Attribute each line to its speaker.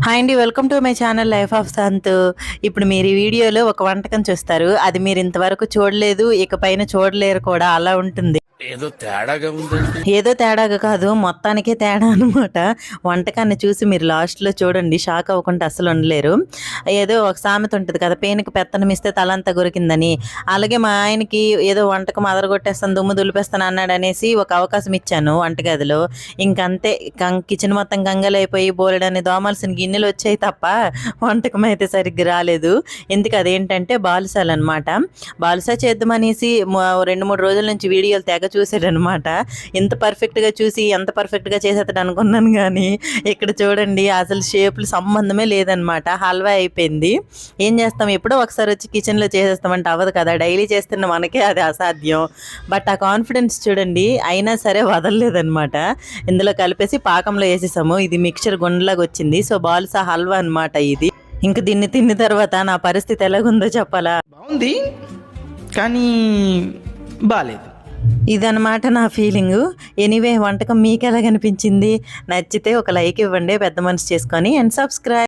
Speaker 1: Hi అండి, welcome to my channel life of Sant. ఇప్పుడు మీరు ఈ వీడియోలో ఒక వంటకం చూస్తారు. అది మీరు ఇంతవరకు చూడలేదు, ఇకపైన చూడలేరు కూడా. అలా ఉంటుంది.
Speaker 2: ఏదో తేడాగా ఉందండి.
Speaker 1: ఏదో తేడాగా కాదు, మొత్తానికే తేడా అనమాట. వంటకాన్ని చూసి మీరు లాస్ట్లో చూడండి, షాక్ అవ్వకుండా అసలు ఉండలేరు. ఏదో ఒక సామెత ఉంటుంది కదా, పేనుకి పెత్తనం ఇస్తే తలంతా గురికిందని. అలాగే మా ఆయనకి ఏదో వంటకం అదరగొట్టేస్తాను, దుమ్ము దులిపేస్తాను అన్నాడు అనేసి ఒక అవకాశం ఇచ్చాను వంటగదిలో. ఇంకంతే, కిచెన్ మొత్తం గంగలైపోయి బోలెడని దోమాల్సిన గిన్నెలు వచ్చాయి తప్ప వంటకం అయితే సరిగ్గా రాలేదు. ఎందుకు అదేంటంటే బాలుసాలు అనమాట. బాలుసా చేద్దామనేసి 2-3 రోజుల నుంచి వీడియోలు తెగ చూసాడనమాట. ఎంత పర్ఫెక్ట్గా చూసి ఎంత పర్ఫెక్ట్గా చేసేస్తాడు అనుకున్నాను, కానీ ఇక్కడ చూడండి అసలు షేపులు సంబంధమే లేదనమాట. హల్వా అయిపోయింది. ఏం చేస్తాం, ఎప్పుడో ఒకసారి వచ్చి కిచెన్లో చేసేస్తామంటే అవ్వదు కదా, డైలీ చేస్తున్న మనకే అది అసాధ్యం. బట్ ఆ కాన్ఫిడెన్స్ చూడండి, అయినా సరే వదలలేదనమాట. ఇందులో కలిపేసి పాకంలో వేసేసాము. ఇది మిక్చర్ గుండెలాగా వచ్చింది. సో బాలుసా హల్వా అనమాట ఇది. ఇంక దీన్ని తిన్న తర్వాత నా పరిస్థితి ఎలాగుందో చెప్పాలా.
Speaker 3: బాగుంది కానీ బాలేదు.
Speaker 1: ఇదనమాట నా ఫీలింగు. ఎనీవే, వంటకం మీకు ఎలా కనిపించింది? నచ్చితే ఒక లైక్ ఇవ్వండి, పెద్ద మనసు చేసుకొని, అండ్ సబ్స్క్రైబ్.